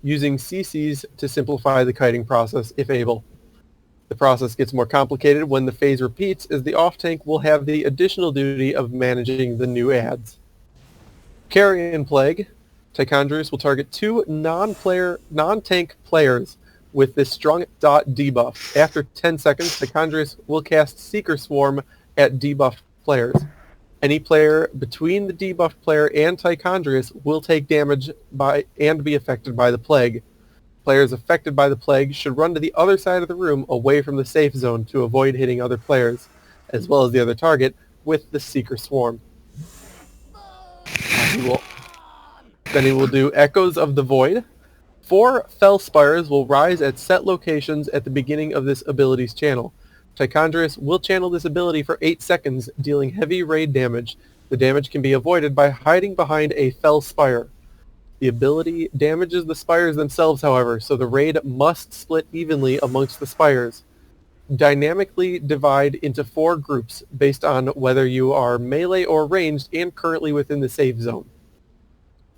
using CCs to simplify the kiting process if able. The process gets more complicated when the phase repeats, as the off-tank will have the additional duty of managing the new adds. Carrion Plague. Tichondrius will target two non-tank players with this strong dot debuff. After 10 seconds, Tichondrius will cast Seeker Swarm at debuffed players. Any player between the debuffed player and Tichondrius will take damage and be affected by the plague. Players affected by the plague should run to the other side of the room away from the safe zone to avoid hitting other players, as well as the other target, with the Seeker Swarm. Then he will do Echoes of the Void. 4 Fell Spires will rise at set locations at the beginning of this ability's channel. Tichondrius will channel this ability for 8 seconds, dealing heavy raid damage. The damage can be avoided by hiding behind a Fell Spire. The ability damages the spires themselves, however, so the raid must split evenly amongst the spires. Dynamically divide into 4 groups based on whether you are melee or ranged and currently within the safe zone.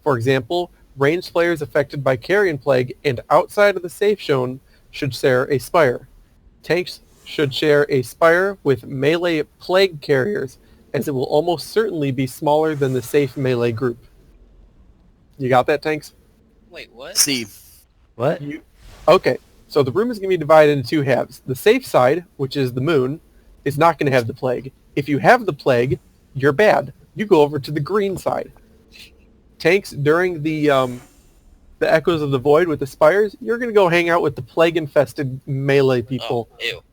For example, ranged players affected by Carrion Plague and outside of the safe zone should share a spire. Tanks should share a spire with melee plague carriers, as it will almost certainly be smaller than the safe melee group. You got that, Tanks? Wait, what? See. What? Okay, so the room is going to be divided into 2 halves. The safe side, which is the moon, is not going to have the plague. If you have the plague, you're bad. You go over to the green side. Tanks, during the Echoes of the Void with the spires, you're going to go hang out with the plague-infested melee people. Oh, ew.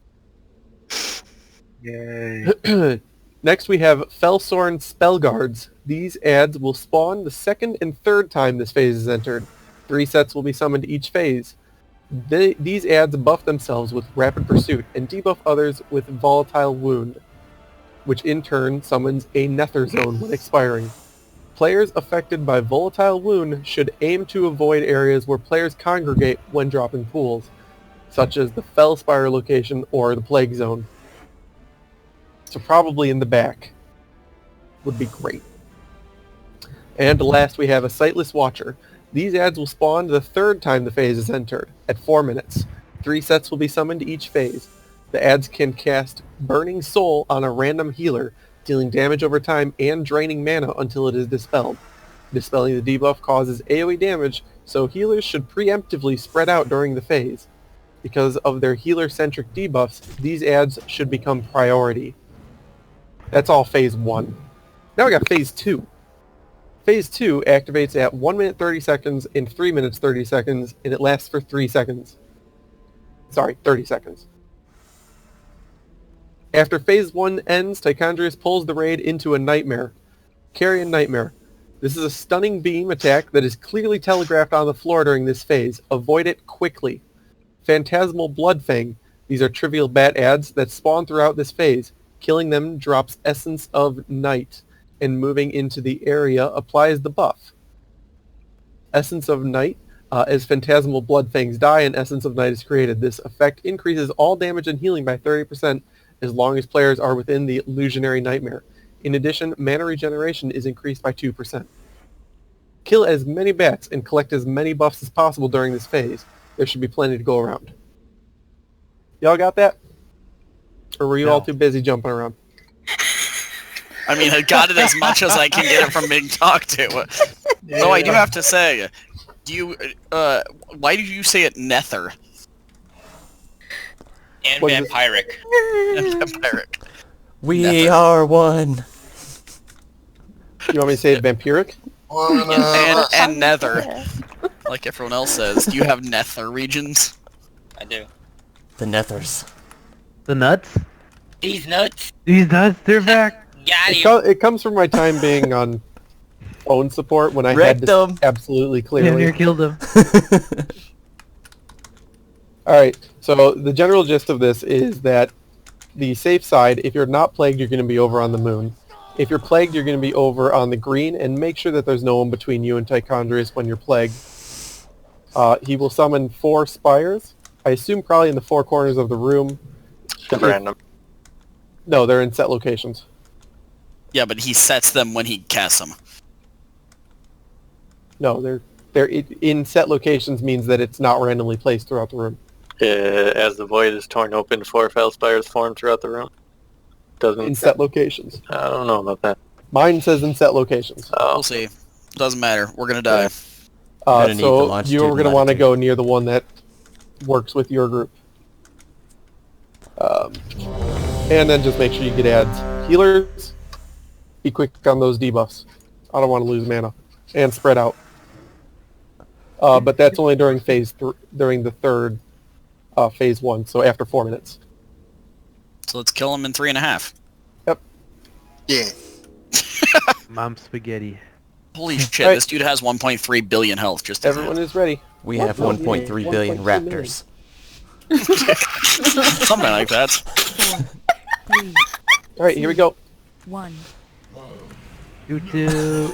Yay. Next we have Felsorn Spell Guards. These adds will spawn the second and third time this phase is entered. 3 sets will be summoned each phase. These adds buff themselves with Rapid Pursuit and debuff others with Volatile Wound, which in turn summons a Nether Zone when expiring. Players affected by Volatile Wound should aim to avoid areas where players congregate when dropping pools, such as the Fellspire location or the Plague Zone. So probably in the back would be great. And last we have a Sightless Watcher. These adds will spawn the third time the phase is entered, at 4 minutes. 3 sets will be summoned each phase. The adds can cast Burning Soul on a random healer, dealing damage over time and draining mana until it is dispelled. Dispelling the debuff causes AoE damage, so healers should preemptively spread out during the phase. Because of their healer-centric debuffs, these adds should become priority. That's all Phase 1. Now we got Phase 2. Phase 2 activates at 1 minute 30 seconds and 3 minutes 30 seconds, and it lasts for 3 seconds. Sorry, 30 seconds. After Phase 1 ends, Tichondrius pulls the raid into a Nightmare. Carrion Nightmare. This is a stunning beam attack that is clearly telegraphed on the floor during this phase. Avoid it quickly. Phantasmal Bloodfang. These are trivial bat adds that spawn throughout this phase. Killing them drops Essence of Night, and moving into the area applies the buff. Essence of Night. As Phantasmal Bloodfangs die and Essence of Night is created, this effect increases all damage and healing by 30% as long as players are within the Illusionary Nightmare. In addition, mana regeneration is increased by 2%. Kill as many bats and collect as many buffs as possible during this phase. There should be plenty to go around. Y'all got that? Or were you all too busy jumping around? I mean, I got it as much as I can get it from being talked to. Yeah. Though I do have to say, why did you say it Nether? And vampiric. And vampiric. We Nether. are one. You want me to say it vampiric? And Nether. Like everyone else says. Do you have Nether regions? I do. The Nethers. The nuts? These nuts. These nuts, they're back. Got you. It comes from my time being on phone support when I Wrecked had to them. absolutely Damn clearly. near killed him. Alright, so the general gist of this is that the safe side, if you're not plagued, you're going to be over on the moon. If you're plagued, you're going to be over on the green, and make sure that there's no one between you and Tichondrius when you're plagued. He will summon 4 spires. I assume probably in the 4 corners of the room. Random. No, they're in set locations. Yeah, but he sets them when he casts them. No, they're in set locations means that it's not randomly placed throughout the room. As the void is torn open, 4 fell spires form throughout the room. Doesn't. In set locations. I don't know about that. Mine says in set locations. We'll see. Doesn't matter. We're gonna die. Gonna need the So longitude you're and going to want to latitude. go near the one that works with your group. And then just make sure you get ads. Healers, be quick on those debuffs. I don't want to lose mana. And spread out. But that's only during during the third phase 1, so after 4 minutes. So let's kill him in 3.5. Yep. Yeah. Mom spaghetti. Holy shit! Right. This dude has 1.3 billion health. Just as Everyone is ready. We have 1.3 billion raptors. something like that. 3, Alright, here we go. 1. Choo-choo.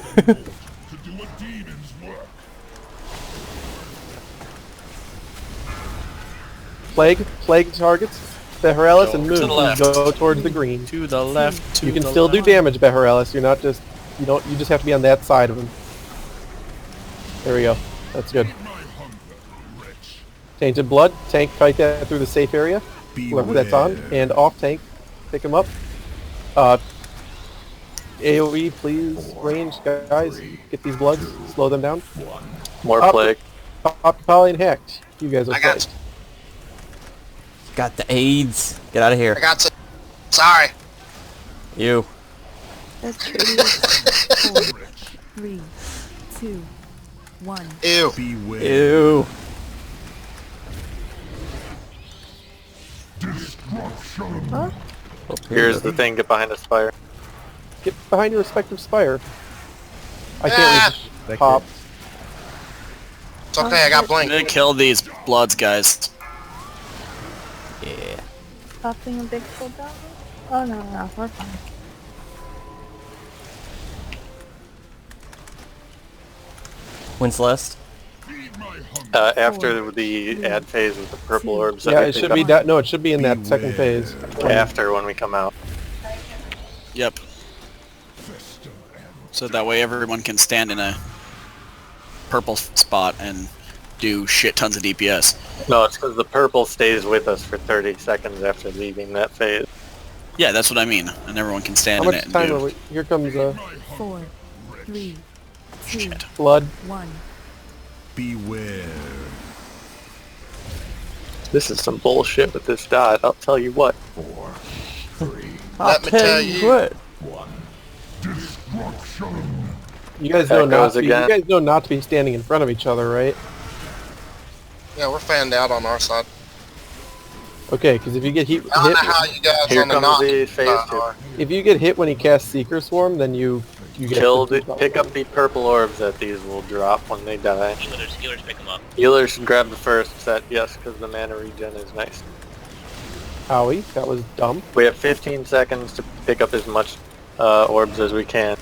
Plague targets. Beheralis and Go to Moon, the left. go towards the green. To the left. You can still do damage, Beheralis. You're not just you just have to be on that side of him. There we go. That's good. Tainted Blood, tank fight that through the safe area. Whoever that's on. And off tank, pick him up. AoE, please, range, guys. Get these bloods, slow them down. More Up. plague. Poly and hacked. You guys are I got plagued. Got the AIDS. Get out of I here. got some. Sorry. You. That's 4, 3, 2, 1. Ew. Ew. Huh? Here's the thing. Get behind the spire. Get behind your respective spire. I Ah. can't reach pop. It's okay, I got I'm blink. gonna kill these bloods, guys. Yeah. Popping a big cooldown? Oh no, we're fine. When's Celeste? After the ad phase with the purple orbs. Yeah, it should be that. No, it should be in that second phase. After when we come out. Yep. So that way everyone can stand in a purple spot and do shit tons of DPS. No, it's because the purple stays with us for 30 seconds after leaving that phase. Yeah, that's what I mean. And everyone can stand How in much it and time do are we? Here comes 4, 3, 2, shit. blood. 1. Beware. This is some bullshit with this dot. I'll tell you what. Let me tell you. what. You guys know not Echoes to be, again. you guys know not to be standing in front of each other, right? Yeah, we're fanned out on our side. Okay, because if you get hit, I don't know how you guys Here on the comes knock the phase side 2. are. if you get hit when he casts Seeker Swarm, then you get Pick up the purple orbs that these will drop when they die. Healers pick them up. Healers should grab the first set, yes, because the mana regen is nice. Owie, that was dumb. We have 15 seconds to pick up as much orbs as we can.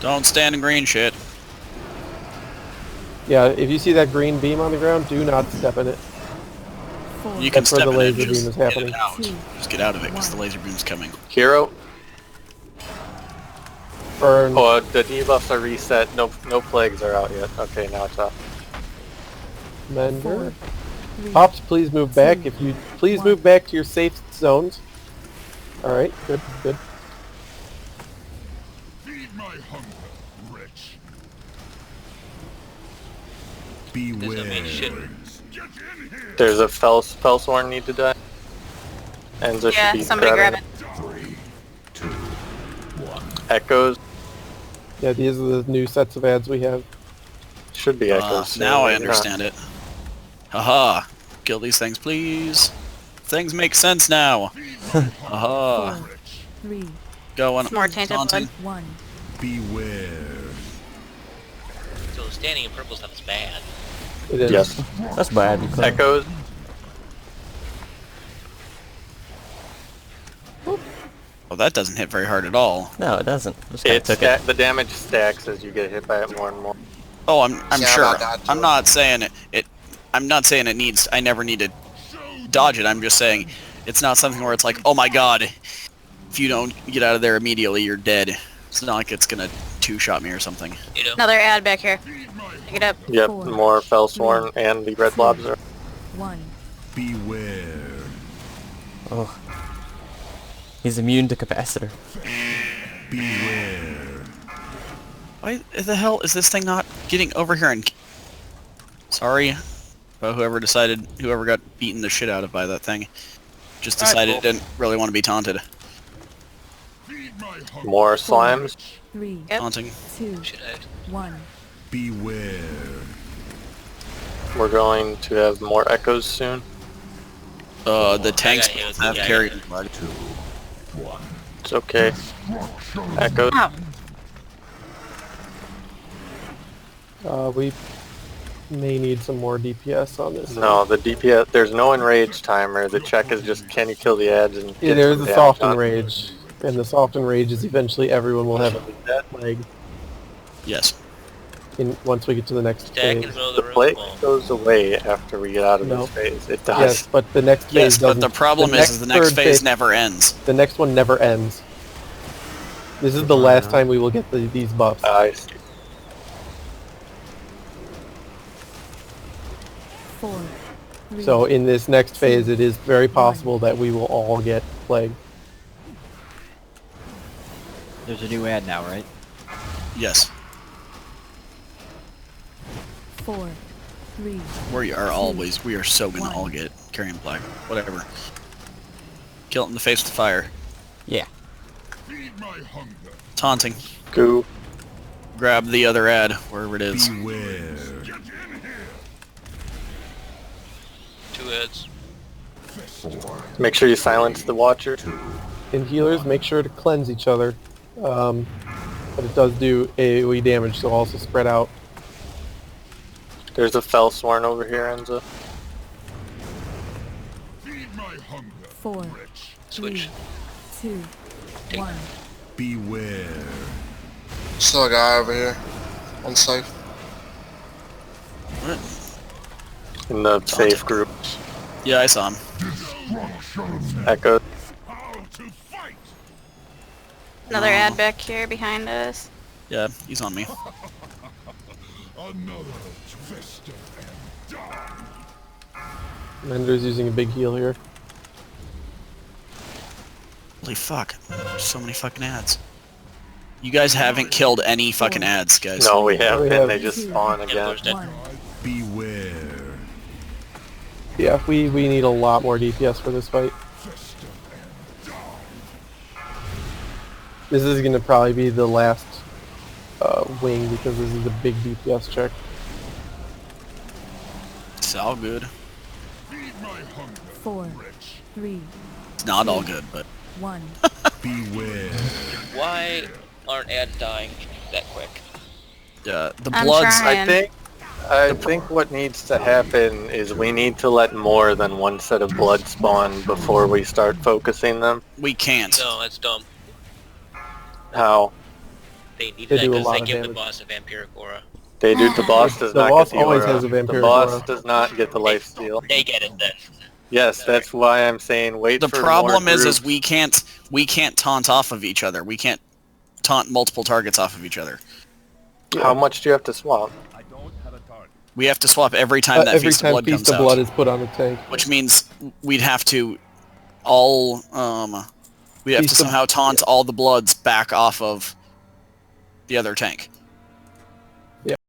Don't stand in green shit. Yeah, if you see that green beam on the ground, do not step in it. 4, You can That's where step the in it and laser just beam is get happening. it out. 2, Just get out of it because the laser beam's coming. Hero, Burn. oh, the debuffs are reset. No plagues are out yet. Okay, now it's off. Mender. 3, Pops, please move back. If you please move back to your safe zones. All right, good, good. Feed my hunger, wretch. There's no main shit. Beware. Get in here. There's a Felsworn need to die. Enza should be somebody grab grabbing it. 3, 2, 1. Echoes. Yeah, these are the new sets of ads we have. Should be echoes. soon, Now I maybe not. understand it. Haha. Kill these things, please. Things make sense now. Haha. 4, 3, Going. More tainted taunting. blood. 1. Beware. So standing in purple stuff is bad. It is. Yes. That's bad. You claim. Echoes. Well, that doesn't hit very hard at all. No, it doesn't. Just kinda took it. The damage stacks as you get hit by it more and more. Oh, I'm Yeah, sure. about that, I'm too. not saying it. I'm not saying it needs. I never need to dodge it. I'm just saying it's not something where it's like, oh my god, if you don't get out of there immediately, you're dead. It's not like it's gonna two-shot me or something. You know? Another ad back here. Pick it up. Yep, 4, more Fellsworn and the red blobs are. 1. Beware. Oh. He's immune to capacitor. Beware. Why the hell is this thing not getting over here and... Sorry about whoever got beaten the shit out of by that thing. Just decided it didn't really want to be taunted. More slimes. 3. Taunting. 2. 1. Beware. We're going to have more echoes soon. The tanks I got have hit. carried. It's okay. Echoes. We may need some more DPS on this. No, the DPS, there's no enrage timer. The check is just, can you kill the ads and Yeah, get there's some a damage soft on it. enrage. And the soft enrage is eventually everyone will have that plague Yes. once we get to the next Stack in phase. the middle of The the room. plague Well, goes away after we get out of No. this phase. It does. Yes, but the next phase Yes, but doesn't. the problem is the next third phase never ends. The next one never ends. This is the last time we will get these buffs. I see. 4. 3. So in this next phase, it is very possible that we will all get plague. There's a new ad now, right? Yes. 4. 3. We are so gonna all get carrion plague. Whatever. Kill it in the face with fire. Yeah. Feed my hunger. Taunting. Goo. Grab the other ad, wherever it is. Beware. 2 heads. Make sure you silence the watcher. And healers, make sure to cleanse each other. But it does do AoE damage, so also spread out. There's a Fellsworn over here, Enzo. Feed my hunger. 4. 3. Switch. 2. 1. Beware. Still a guy over here. Unsafe. What? In the safe group. Yeah, I saw him. Echo. How to fight. Another ad back here behind us. Yeah, he's on me. Another twister and die. Mender's using a big heal here. Holy fuck. So many fucking ads. You guys haven't killed any fucking ads, guys. No, we haven't. We have- They just spawn again. Emperor's dead. 1. Beware. Yeah, we need a lot more DPS for this fight. Twister and die. This is going to probably be the last wing because this is a big DPS check. It's all good. Feed my hunger. 4. 3. It's not all good, but 1. Beware. Why aren't ads dying that quick? the I'm bloods. trying. I think what needs to happen is we need to let more than one set of blood spawn before we start focusing them. We can't. No, that's dumb. How? They need They that do a because lot they of give the damage. boss a vampiric aura. They do. The boss does The not boss get the always aura. has a The vampiric boss aura. does not get the life steal. They get it then. Yes, that's why I'm saying wait The for problem more is groups. we can't taunt off of each other. We can't taunt multiple targets off of each other. How much do you have to swap? We have to swap every time that Every Feast of time Blood Feast comes of out. Blood is put on the tank. Which means we'd have to all we'd have to Feast of- somehow taunt all the bloods back off of the other tank.